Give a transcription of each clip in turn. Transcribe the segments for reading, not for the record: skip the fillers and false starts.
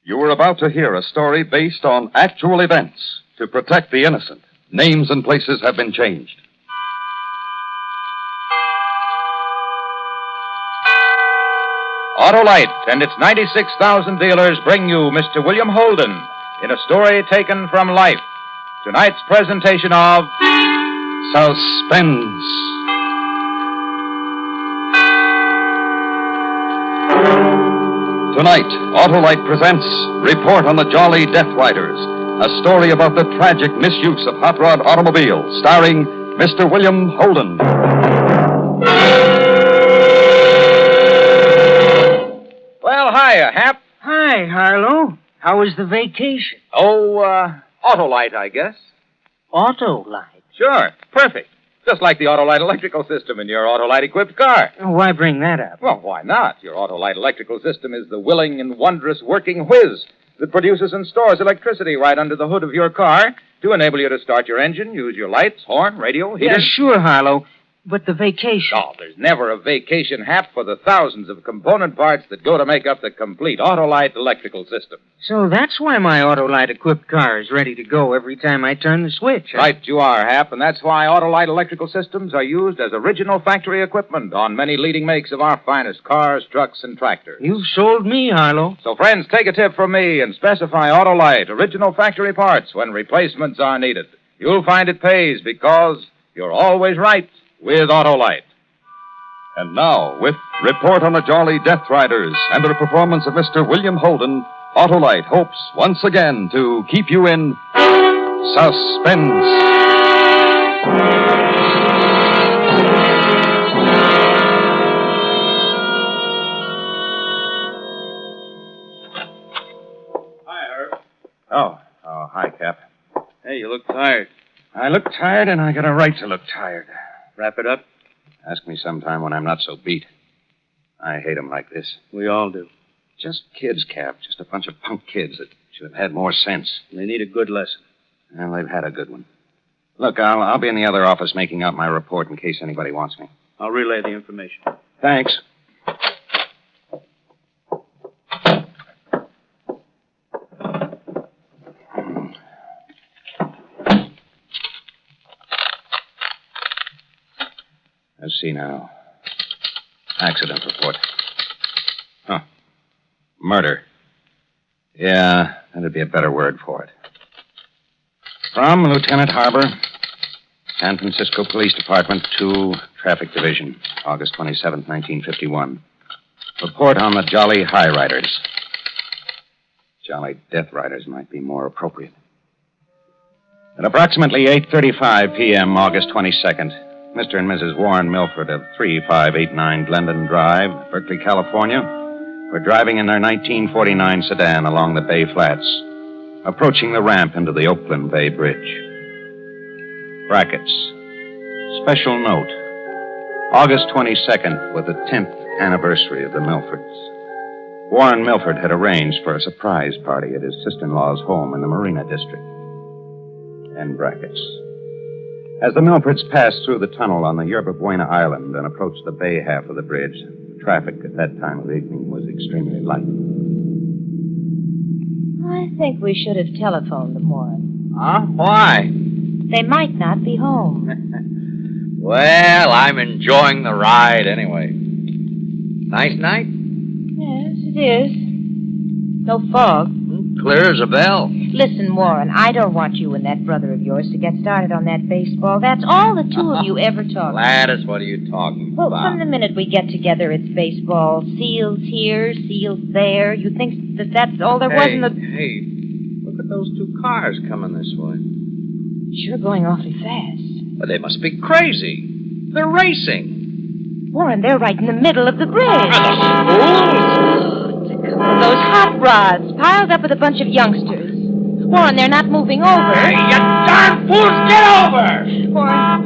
You were about to hear a story based on actual events. To protect the innocent, names and places have been changed. Autolite and its 96,000 dealers bring you Mr. William Holden in a story taken from life. Tonight's presentation of Suspense. Tonight, Autolite presents Report on the Jolly Death Riders, a story about the tragic misuse of hot rod automobiles, starring Mr. William Holden. Well, hiya, Hap. Hi, Harlow. How was the vacation? Autolite, I guess. Autolite? Sure, perfect. Just like the Autolite electrical system in your Autolite-equipped car. Why bring that up? Well, why not? Your Autolite electrical system is the willing and wondrous working whiz that produces and stores electricity right under the hood of your car to enable you to start your engine, use your lights, horn, radio, heater. Yeah, sure, Harlow. But the vacation. Oh, there's never a vacation, Hap, for the thousands of component parts that go to make up the complete Autolite electrical system. So that's why my Autolite-equipped car is ready to go every time I turn the switch. Huh? Right you are, Hap, and that's why Autolite electrical systems are used as original factory equipment on many leading makes of our finest cars, trucks, and tractors. You've sold me, Harlow. So, friends, take a tip from me and specify Autolite original factory parts when replacements are needed. You'll find it pays because you're always right with Autolite. And now, with Report on the Jolly Death Riders and the performance of Mr. William Holden, Autolite hopes once again to keep you in suspense. Hi, Herb. Oh, hi, Cap. Hey, you look tired. I look tired, and I got a right to look tired. Wrap it up? Ask me sometime when I'm not so beat. I hate 'em like this. We all do. Just kids, Cap. Just a bunch of punk kids that should have had more sense. They need a good lesson. Well, they've had a good one. Look, I'll be in the other office making out my report in case anybody wants me. I'll relay the information. Thanks. Let's see now. Accident report. Huh. Murder. Yeah, that'd be a better word for it. From Lieutenant Harbor, San Francisco Police Department 2, Traffic Division, August 27th, 1951. Report on the Jolly High Riders. Jolly Death Riders might be more appropriate. At approximately 8:35 p.m., August 22nd, Mr. and Mrs. Warren Milford of 3589 Glendon Drive, Berkeley, California, were driving in their 1949 sedan along the Bay Flats, approaching the ramp into the Oakland Bay Bridge. Brackets. Special note. August 22nd was the 10th anniversary of the Milfords. Warren Milford had arranged for a surprise party at his sister-in-law's home in the Marina District. End brackets. As the Milfords passed through the tunnel on the Yerba Buena Island and approached the bay half of the bridge, traffic at that time of evening was extremely light. I think we should have telephoned them, Warren. Huh? Why? They might not be home. Well, I'm enjoying the ride anyway. Nice night? Yes, it is. No fog. Clear as a bell. Listen, Warren, I don't want you and that brother of yours to get started on that baseball. That's all the two of you ever talk about. Gladys, what are you talking Well, about? from the minute we get together, it's baseball. Seals here, seals there. You think that that's all there was in the... Hey, look at those two cars coming this way. Sure going awfully fast. But they must be crazy. They're racing. Warren, they're right in the middle of the bridge. Fools! Those hot rods piled up with a bunch of youngsters. Warren, they're not moving over. Hey, you darn fools, get over! Warren.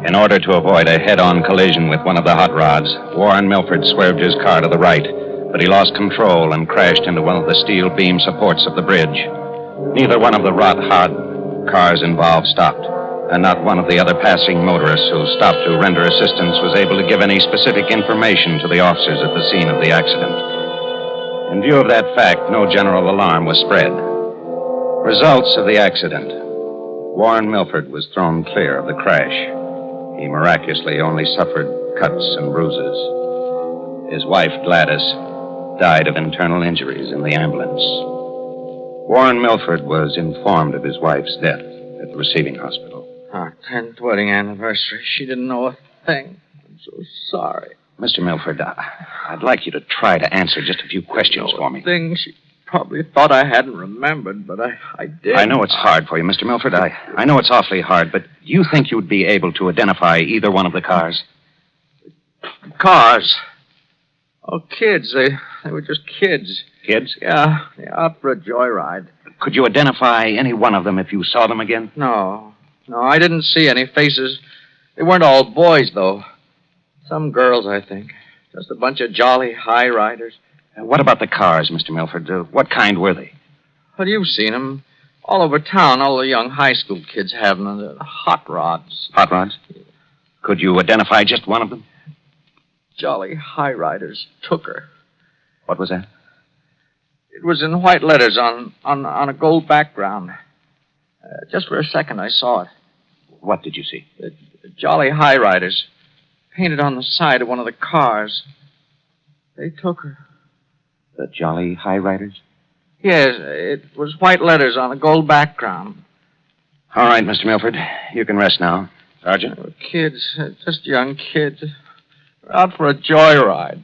In order to avoid a head-on collision with one of the hot rods, Warren Milford swerved his car to the right, but he lost control and crashed into one of the steel beam supports of the bridge. Neither one of the rot-hard cars involved stopped, and not one of the other passing motorists who stopped to render assistance was able to give any specific information to the officers at the scene of the accident. In view of that fact, no general alarm was spread. Results of the accident. Warren Milford was thrown clear of the crash. He miraculously only suffered cuts and bruises. His wife, Gladys, died of internal injuries in the ambulance. Warren Milford was informed of his wife's death at the receiving hospital. Our 10th wedding anniversary. She didn't know a thing. I'm so sorry. Mr. Milford, I'd like you to try to answer just a few questions for me. Thing she probably thought I hadn't remembered, but I did. I know it's hard for you, Mr. Milford. I know it's awfully hard, but do you think you'd be able to identify either one of the cars? Cars? Oh, kids. They were just kids. Kids? Yeah, out for a joyride. Could you identify any one of them if you saw them again? No, I didn't see any faces. They weren't all boys, though. Some girls, I think. Just a bunch of jolly high riders. What about the cars, Mr. Milford? What kind were they? Well, you've seen them. All over town, all the young high school kids have them. They're hot rods. Hot rods? Could you identify just one of them? Jolly high riders took her. What was that? It was in white letters on a gold background. Just for a second, I saw it. What did you see? The Jolly High Riders, painted on the side of one of the cars. They took her. The Jolly High Riders? Yes, it was white letters on a gold background. All right, Mr. Milford. You can rest now. Sergeant? They were kids, just young kids. Out for a joyride.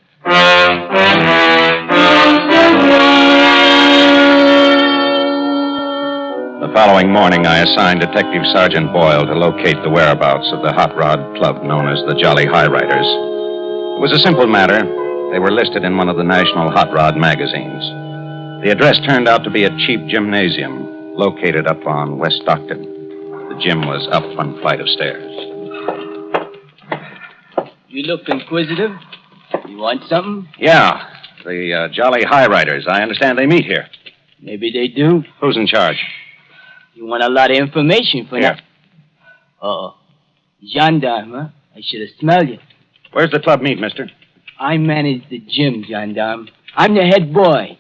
The following morning, I assigned Detective Sergeant Boyle to locate the whereabouts of the hot rod club known as the Jolly High Riders. It was a simple matter. They were listed in one of the national hot rod magazines. The address turned out to be a cheap gymnasium located up on West Stockton. The gym was up one flight of stairs. You look inquisitive. You want something? Yeah, the Jolly High Riders. I understand they meet here. Maybe they do. Who's in charge? You want a lot of information for Here. that? Uh-oh. Gendarme, huh? I should have smelled you. Where's the club meet, mister? I manage the gym, Gendarme. I'm the head boy.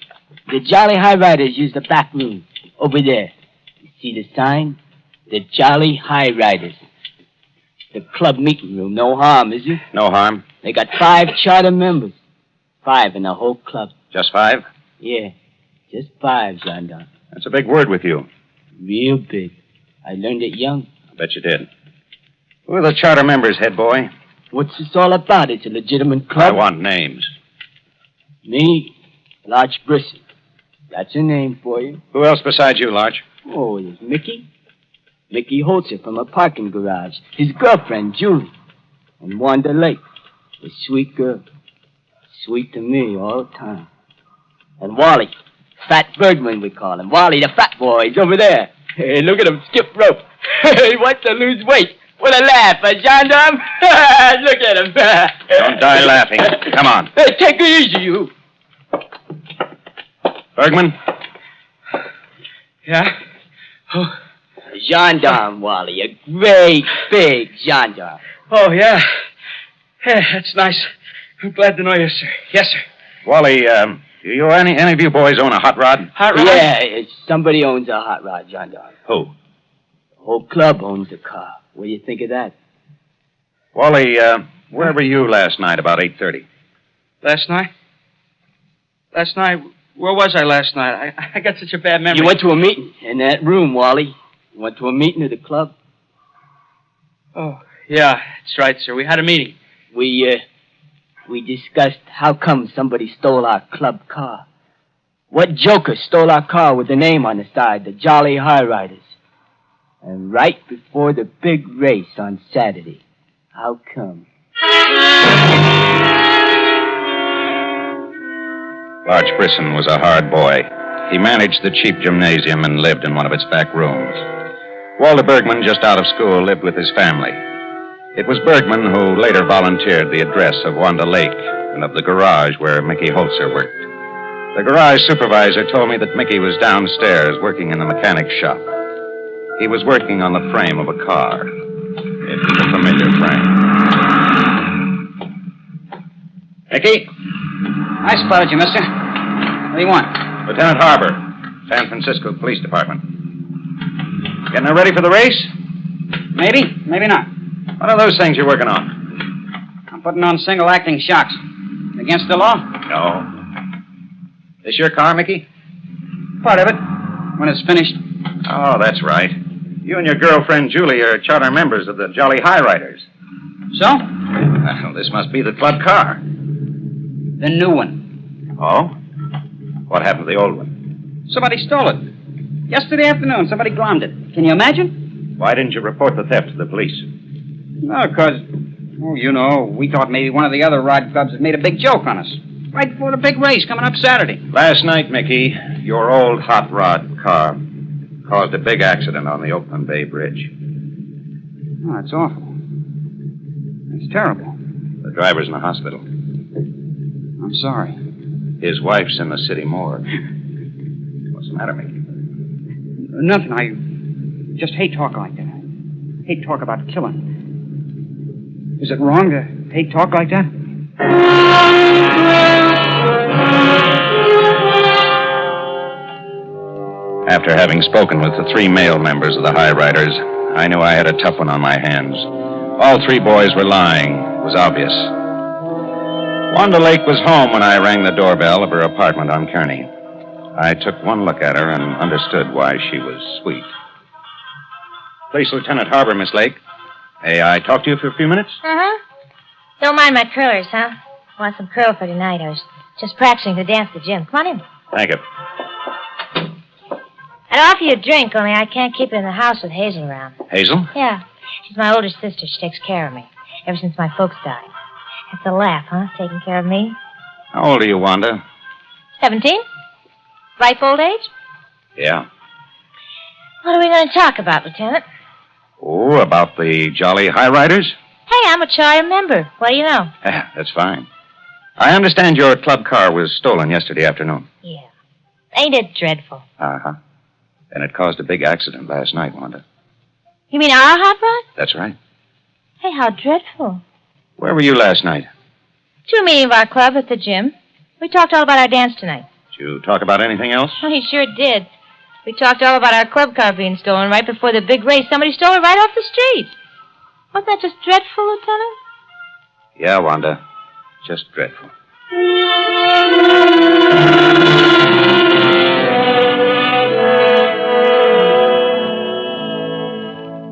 The Jolly High Riders use the back room. Over there. You see the sign? The Jolly High Riders. The club meeting room. No harm, is it? No harm. They got 5 charter members. 5 in the whole club. Just 5? Yeah. Just 5, Gendarme. That's a big word with you. Real big. I learned it young. I bet you did. Who are the charter members, head boy? What's this all about? It's a legitimate club. I want names. Me, Larch Brisson. That's a name for you. Who else besides you, Larch? Oh, there's Mickey. Mickey Holzer from a parking garage. His girlfriend, Julie. And Wanda Lake. A sweet girl. Sweet to me all the time. And Wally. Fat Bergman, we call him. Wally, the fat boy, he's over there. Hey, look at him skip rope. He wants to lose weight. What a laugh, gendarme. Look at him. Don't die laughing. Come on. Hey, take it easy, you. Bergman? Yeah? Oh. A gendarme, Wally. A great big gendarme. Oh, yeah. Yeah, that's nice. I'm glad to know you, sir. Yes, sir. Wally, any of you boys own a hot rod? Hot rod? Yeah, somebody owns a hot rod, gendarme. Who? The whole club owns a car. What do you think of that? Wally, where were you last night about 8:30? Last night? Where was I last night? I got such a bad memory. You went to a meeting in that room, Wally. You went to a meeting of the club. Oh, yeah, that's right, sir. We had a meeting. We discussed how come somebody stole our club car. What joker stole our car with the name on the side, the Jolly High Riders? And right before the big race on Saturday. How come? Larch Brisson was a hard boy. He managed the cheap gymnasium and lived in one of its back rooms. Walter Bergman, just out of school, lived with his family. It was Bergman who later volunteered the address of Wanda Lake and of the garage where Mickey Holzer worked. The garage supervisor told me that Mickey was downstairs working in the mechanic shop. He was working on the frame of a car. It was a familiar frame. Mickey? I spotted you, mister. What do you want? Lieutenant Harbour, San Francisco Police Department. Getting her ready for the race? Maybe, maybe not. What are those things you're working on? I'm putting on single-acting shocks. Against the law? No. This your car, Mickey? Part of it. When it's finished. Oh, that's right. You and your girlfriend, Julie, are charter members of the Jolly High Riders. So? Well, this must be the club car. The new one. Oh? What happened to the old one? Somebody stole it. Yesterday afternoon, somebody glommed it. Can you imagine? Why didn't you report the theft to the police? No, because, we thought maybe one of the other rod clubs had made a big joke on us. Right before the big race coming up Saturday. Last night, Mickey, your old hot rod car caused a big accident on the Oakland Bay Bridge. Oh, that's awful. It's terrible. The driver's in the hospital. I'm sorry. His wife's in the city morgue. What's the matter, Mickey? Nothing. I just hate talk like that. I hate talk about killing. Is it wrong to hate talk like that? After having spoken with the 3 male members of the High Riders, I knew I had a tough one on my hands. All 3 boys were lying. It was obvious. Wanda Lake was home when I rang the doorbell of her apartment on Kearney. I took one look at her and understood why she was sweet. Police Lieutenant Harbour, Miss Lake. May I talk to you for a few minutes? Uh-huh. Don't mind my curlers, huh? Want some curl for tonight. I was just practicing to dance the gym. Come on in. Thank you. I'd offer you a drink, only I can't keep it in the house with Hazel around. Hazel? Yeah. She's my older sister. She takes care of me. Ever since my folks died. That's a laugh, huh? Taking care of me. How old are you, Wanda? 17? Ripe old age? Yeah. What are we going to talk about, Lieutenant? Oh, about the Jolly High Riders? Hey, I'm a charter member. What do you know? That's fine. I understand your club car was stolen yesterday afternoon. Yeah. Ain't it dreadful? Uh-huh. And it caused a big accident last night, Wanda. You mean our hot rod? That's right. Hey, how dreadful. Where were you last night? To a meeting of our club at the gym. We talked all about our dance tonight. Did you talk about anything else? Oh, he sure did. We talked all about our club car being stolen right before the big race. Somebody stole it right off the street. Wasn't that just dreadful, Lieutenant? Yeah, Wanda. Just dreadful.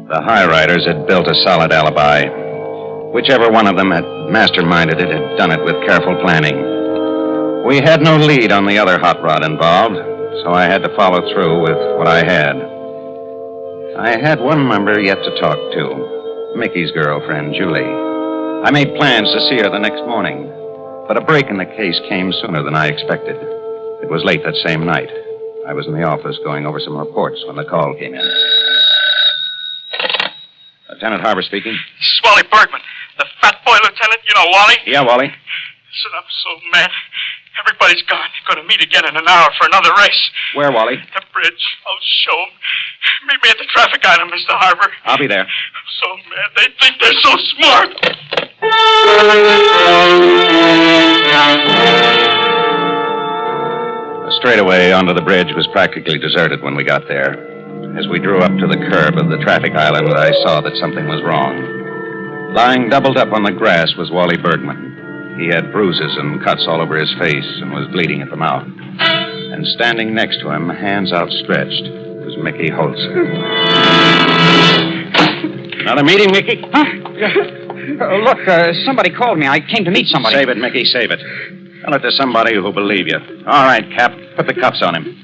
The High Riders had built a solid alibi. Whichever one of them had masterminded it had done it with careful planning. We had no lead on the other hot rod involved, so I had to follow through with what I had. I had one member yet to talk to, Mickey's girlfriend, Julie. I made plans to see her the next morning, but a break in the case came sooner than I expected. It was late that same night. I was in the office going over some reports when the call came in. Lieutenant Harbour speaking. This is Wally Bergman, the fat boy lieutenant. You know Wally? Yeah, Wally. Listen, I'm so mad. Everybody's gone. Going to meet again in an hour for another race. Where, Wally? The bridge. I'll show them. Meet me at the traffic island, Mr. Harbour. I'll be there. I'm so mad. They think they're so smart. The straightaway onto the bridge was practically deserted when we got there. As we drew up to the curb of the traffic island, I saw that something was wrong. Lying doubled up on the grass was Wally Bergman. He had bruises and cuts all over his face and was bleeding at the mouth. And standing next to him, hands outstretched, was Mickey Holzer. Another meeting, Mickey? Huh? Look, somebody called me. I came to meet somebody. Save it, Mickey, save it. Tell it to somebody who'll believe you. All right, Cap, put the cuffs on him.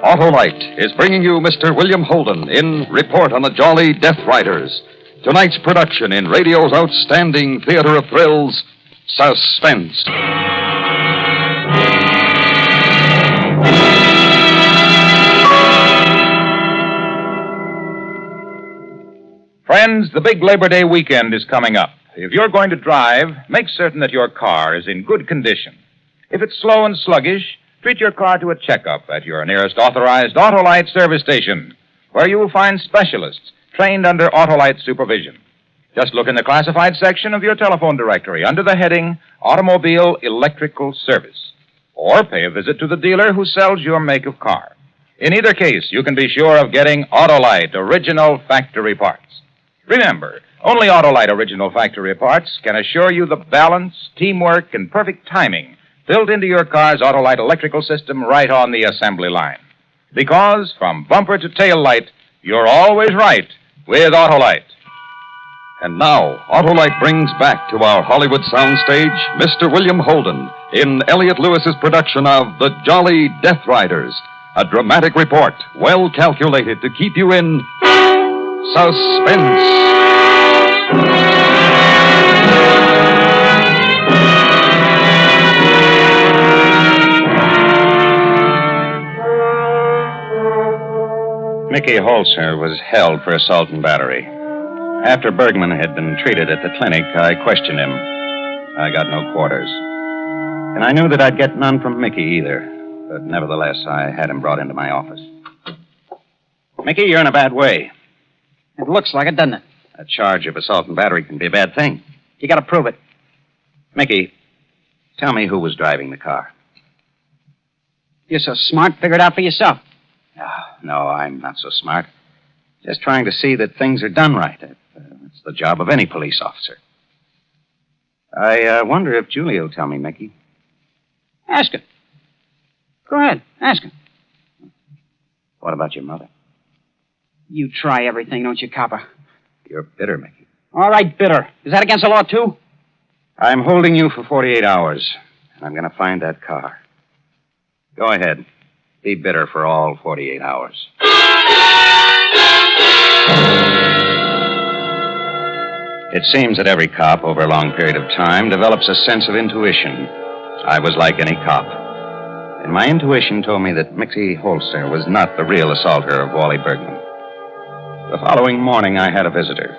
Autolite is bringing you Mr. William Holden in Report on the Jolly Death Riders. Tonight's production in radio's outstanding theater of thrills, Suspense. Friends, the big Labor Day weekend is coming up. If you're going to drive, make certain that your car is in good condition. If it's slow and sluggish, treat your car to a checkup at your nearest authorized Autolite service station, where you will find specialists trained under Autolite supervision. Just look in the classified section of your telephone directory under the heading Automobile Electrical Service, or pay a visit to the dealer who sells your make of car. In either case, you can be sure of getting Autolite original factory parts. Remember, only Autolite original factory parts can assure you the balance, teamwork, and perfect timing built into your car's Autolite electrical system right on the assembly line. Because from bumper to tail light, you're always right with Autolite. And now, Autolite brings back to our Hollywood soundstage Mr. William Holden in Elliot Lewis's production of The Jolly Death Riders, a dramatic report well calculated to keep you in suspense. Mickey Holzer was held for assault and battery. After Bergman had been treated at the clinic, I questioned him. I got no quarters. And I knew that I'd get none from Mickey either. But nevertheless, I had him brought into my office. Mickey, you're in a bad way. It looks like it, doesn't it? A charge of assault and battery can be a bad thing. You got to prove it. Mickey, tell me who was driving the car. You're so smart, figure it out for yourself. No, I'm not so smart. Just trying to see that things are done right. It's the job of any police officer. I wonder if Julie will tell me, Mickey. Ask her. Go ahead, ask her. What about your mother? You try everything, don't you, copper? You're bitter, Mickey. All right, bitter. Is that against the law, too? I'm holding you for 48 hours, and I'm going to find that car. Go ahead. Be bitter for all 48 hours. It seems that every cop, over a long period of time, develops a sense of intuition. I was like any cop. And my intuition told me that Mickey Holzer was not the real assaulter of Wally Bergman. The following morning, I had a visitor.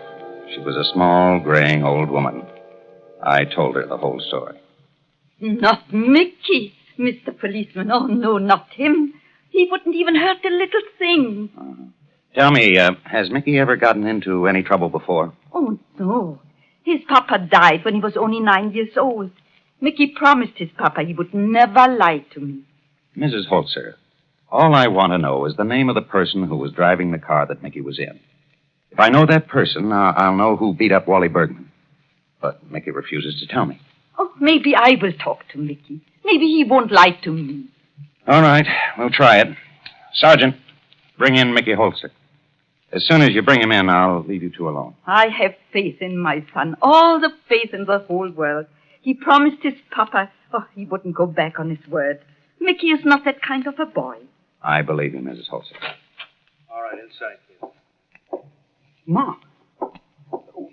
She was a small, graying old woman. I told her the whole story. Not Mickey, Mr. Policeman. Oh, no, not him. He wouldn't even hurt a little thing. Tell me, has Mickey ever gotten into any trouble before? Oh, no. His papa died when he was only 9 years old. Mickey promised his papa he would never lie to me. Mrs. Holzer, all I want to know is the name of the person who was driving the car that Mickey was in. If I know that person, I'll know who beat up Wally Bergman. But Mickey refuses to tell me. Oh, maybe I will talk to Mickey. Maybe he won't lie to me. All right, we'll try it. Sergeant, bring in Mickey Holzer. As soon as you bring him in, I'll leave you two alone. I have faith in my son. All the faith in the whole world. He promised his papa. Oh, he wouldn't go back on his word. Mickey is not that kind of a boy. I believe you, Mrs. Holzer. All right, inside, kid. Ma.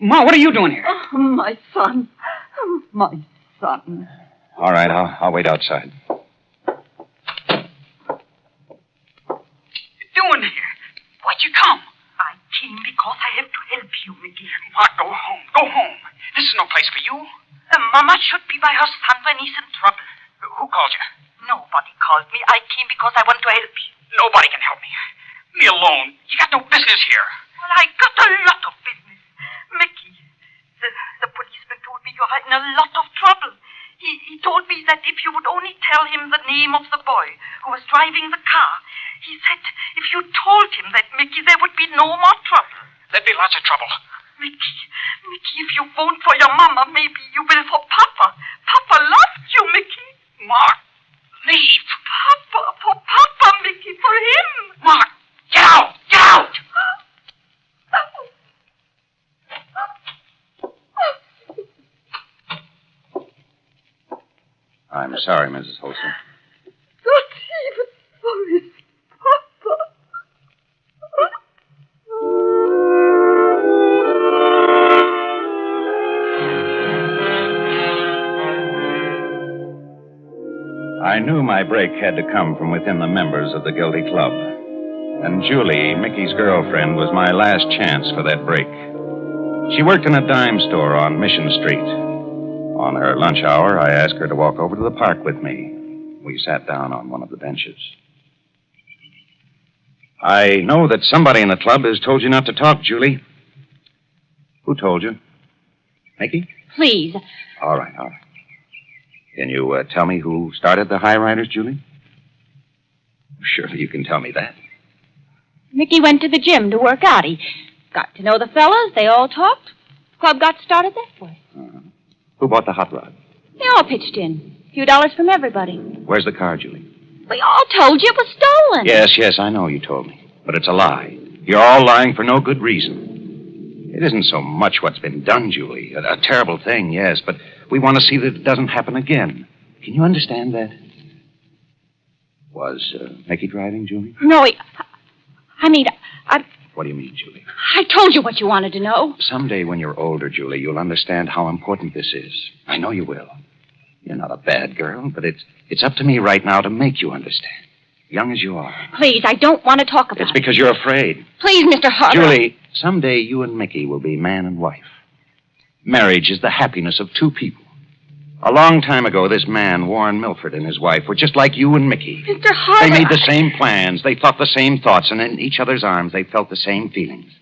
Ma, what are you doing here? Oh, my son. Oh, my son. All right, I'll wait outside. Doing here? Why'd you come? I came because I have to help you, Mickey. Ma, go home. Go home. This is no place for you. Mama should be by her son when he's in trouble. Who called you? Nobody called me. I came because I want to help you. Nobody can help me. Me alone. You got no business here. Well, I got a lot of business. Mickey, the policeman told me you're in a lot of trouble. He told me that if you would only tell him the name of the boy who was driving the car, he said if you told him that, Mickey, there would be no more trouble. There'd be lots of trouble. Mickey, if you won't for your mama, maybe you will for Papa. Papa loves you, Mickey. Mark, leave. Papa, for Papa, Mickey, for him. Mark, get out! Get out! I'm sorry, Mrs. Holzer. Not even for his Papa. I knew my break had to come from within the members of the guilty club. And Julie, Mickey's girlfriend, was my last chance for that break. She worked in a dime store on Mission Street. On her lunch hour, I asked her to walk over to the park with me. We sat down on one of the benches. I know that somebody in the club has told you not to talk, Julie. Who told you? Mickey? Please. All right. Can you tell me who started the High Riders, Julie? Surely you can tell me that. Mickey went to the gym to work out. He got to know the fellas. They all talked. Club got started that way. Who bought the hot rod? They all pitched in. A few dollars from everybody. Where's the car, Julie? We all told you it was stolen. Yes, I know you told me. But it's a lie. You're all lying for no good reason. It isn't so much what's been done, Julie. A terrible thing, yes, but we want to see that it doesn't happen again. Can you understand that? Was Mickey driving, Julie? No, What do you mean, Julie? I told you what you wanted to know. Someday when you're older, Julie, you'll understand how important this is. I know you will. You're not a bad girl, but it's up to me right now to make you understand. Young as you are. Please, I don't want to talk about it. It's because you're afraid. Please, Mr. Harper. Julie, someday you and Mickey will be man and wife. Marriage is the happiness of two people. A long time ago, this man, Warren Milford, and his wife were just like you and Mickey. Mr. Harper. They made the same plans. They thought the same thoughts, and in each other's arms, they felt the same feelings.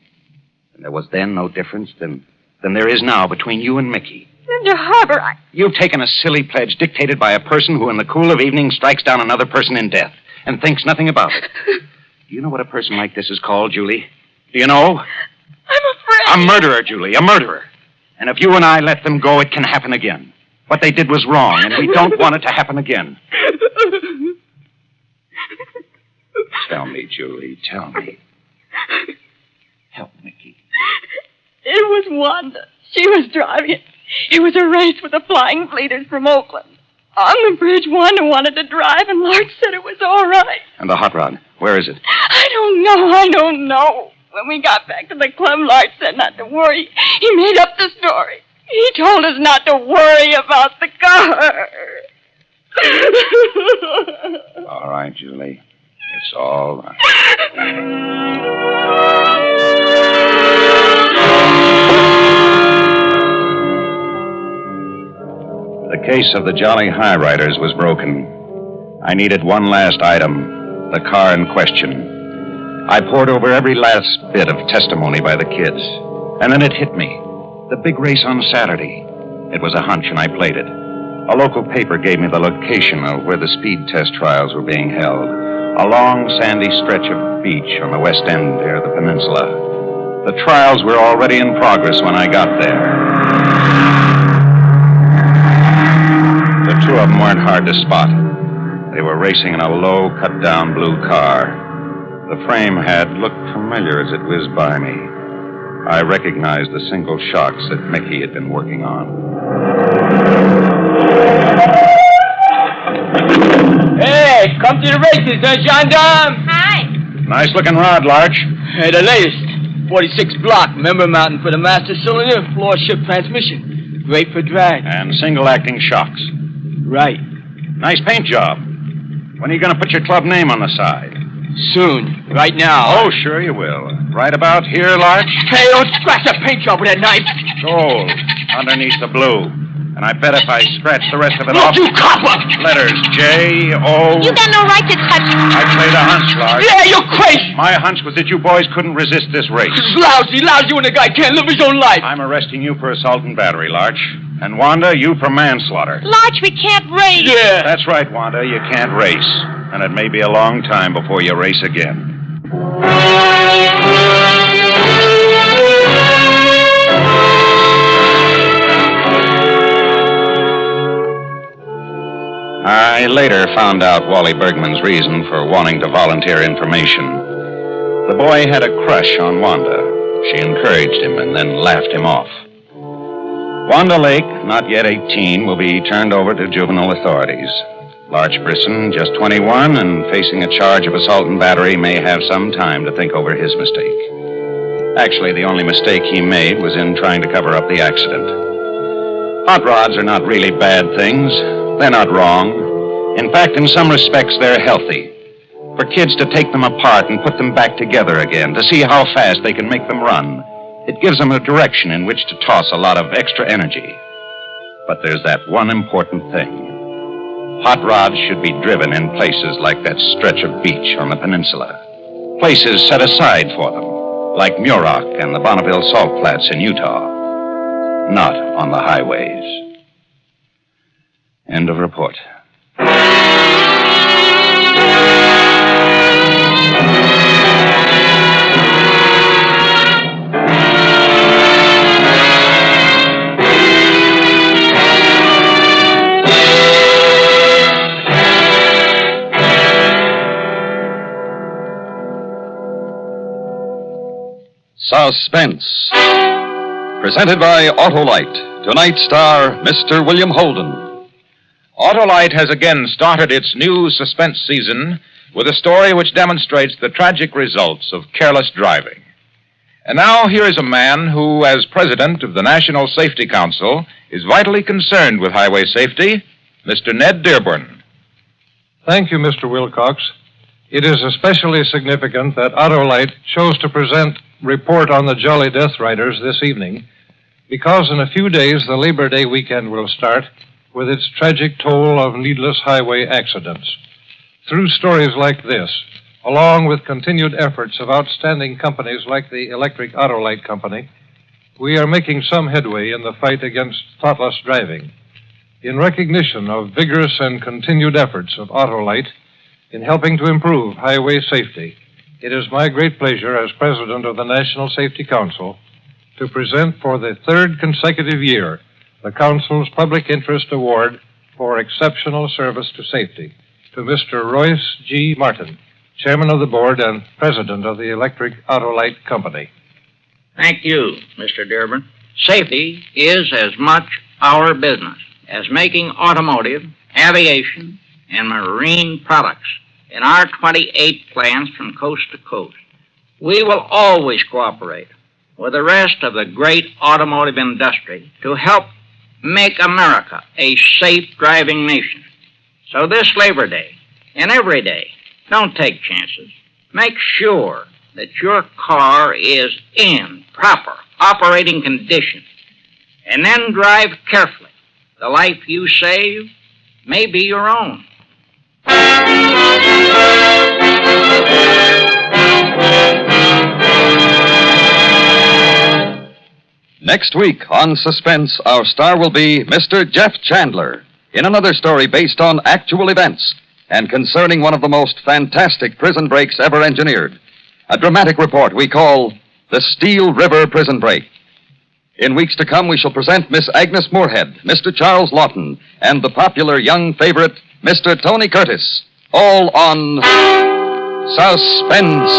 And there was then no difference than there is now between you and Mickey. Mr. Harper, You've taken a silly pledge dictated by a person who in the cool of evening strikes down another person in death and thinks nothing about it. Do you know what a person like this is called, Julie? Do you know? I'm afraid. A murderer, Julie, a murderer. And if you and I let them go, it can happen again. What they did was wrong, and we don't want it to happen again. Tell me, Julie, tell me. Help Mickey. It was Wanda. She was driving it. It was a race with the Flying Fleeters from Oakland. On the bridge, Wanda wanted to drive, and Lark said it was all right. And the hot rod, where is it? I don't know. When we got back to the club, Lark said not to worry. He made up the story. He told us not to worry about the car. All right, Julie. It's all right. The case of the Jolly High Riders was broken. I needed one last item, the car in question. I pored over every last bit of testimony by the kids, and then it hit me. The big race on Saturday. It was a hunch, and I played it. A local paper gave me the location of where the speed test trials were being held. A long, sandy stretch of beach on the west end near the peninsula. The trials were already in progress when I got there. The two of them weren't hard to spot. They were racing in a low, cut-down blue car. The frame had looked familiar as it whizzed by me. I recognized the single shocks that Mickey had been working on. Hey, come to the races, gendarme? Hi. Nice-looking rod, Larch. Hey, the latest. 46 block, member mountain for the master cylinder, floor shift transmission. Great for drag. And single-acting shocks. Right. Nice paint job. When are you going to put your club name on the side? Soon. Right now. Oh, sure you will. Right about here, Larch? Hey, don't scratch that paint job with that knife. Gold. Underneath the blue. And I bet if I scratch the rest of it off... You copper! Letters J-O... You got no right to touch me. I played a hunch, Larch. Yeah, you're crazy. My hunch was that you boys couldn't resist this race. It's lousy when the guy can't live his own life. I'm arresting you for assault and battery, Larch. And Wanda, you for manslaughter. Larch, we can't race. Yeah. That's right, Wanda. You can't race. And it may be a long time before you race again. I later found out Wally Bergman's reason for wanting to volunteer information. The boy had a crush on Wanda. She encouraged him and then laughed him off. Wanda Lake, not yet 18, will be turned over to juvenile authorities. Larch Brisson, just 21, and facing a charge of assault and battery, may have some time to think over his mistake. Actually, the only mistake he made was in trying to cover up the accident. Hot rods are not really bad things. They're not wrong. In fact, in some respects, they're healthy. For kids to take them apart and put them back together again, to see how fast they can make them run, It gives them a direction in which to toss a lot of extra energy. But there's that one important thing. Hot rods should be driven in places like that stretch of beach on the peninsula. Places set aside for them, like Muroc and the Bonneville Salt Flats in Utah. Not on the highways. End of report. Suspense. Presented by Autolite. Tonight's star, Mr. William Holden. Autolite has again started its new suspense season with a story which demonstrates the tragic results of careless driving. And now here is a man who, as president of the National Safety Council, is vitally concerned with highway safety, Mr. Ned Dearborn. Thank you, Mr. Wilcox. It is especially significant that Autolite chose to present Report on the Jolly Death Riders this evening, because in a few days the Labor Day weekend will start with its tragic toll of needless highway accidents. Through stories like this, along with continued efforts of outstanding companies like the Electric Autolite Company, we are making some headway in the fight against thoughtless driving. In recognition of vigorous and continued efforts of Autolite in helping to improve highway safety, it is my great pleasure as president of the National Safety Council to present for the third consecutive year the Council's Public Interest Award for Exceptional Service to Safety to Mr. Royce G. Martin, Chairman of the Board and President of the Electric Autolite Company. Thank you, Mr. Dearborn. Safety is as much our business as making automotive, aviation, and marine products in our 28 plants from coast to coast. We will always cooperate with the rest of the great automotive industry to help make America a safe driving nation. So this Labor Day and every day, don't take chances. Make sure that your car is in proper operating condition. And then drive carefully. The life you save may be your own. Next week on Suspense, our star will be Mr. Jeff Chandler in another story based on actual events and concerning one of the most fantastic prison breaks ever engineered. A dramatic report we call The Steel River Prison Break. In weeks to come, we shall present Miss Agnes Moorehead, Mr. Charles Lawton, and the popular young favorite, Mr. Tony Curtis, all on Suspense.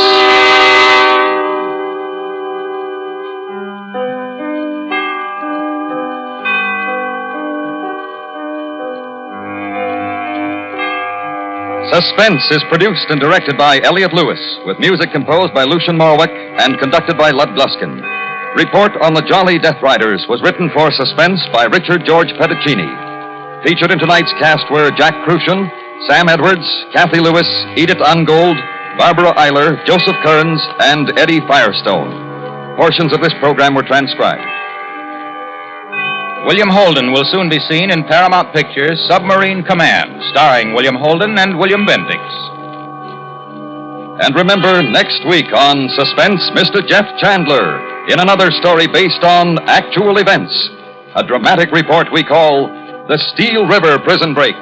Suspense is produced and directed by Elliott Lewis, with music composed by Lucien Morawick and conducted by Lud Gluskin. Report on the Jolly Death Riders was written for Suspense by Richard George Petticini. Featured in tonight's cast were Jack Crucian, Sam Edwards, Kathy Lewis, Edith Ungold, Barbara Eiler, Joseph Kearns, and Eddie Firestone. Portions of this program were transcribed. William Holden will soon be seen in Paramount Pictures' Submarine Command, starring William Holden and William Bendix. And remember, next week on Suspense, Mr. Jeff Chandler in another story based on actual events. A dramatic report we call The Steel River Prison Break.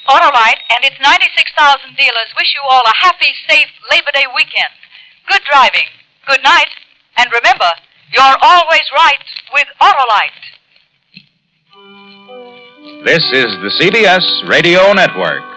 Autolite and its 96,000 dealers wish you all a happy, safe Labor Day weekend. Good driving, good night, and remember, you're always right with Autolite. This is the CBS Radio Network.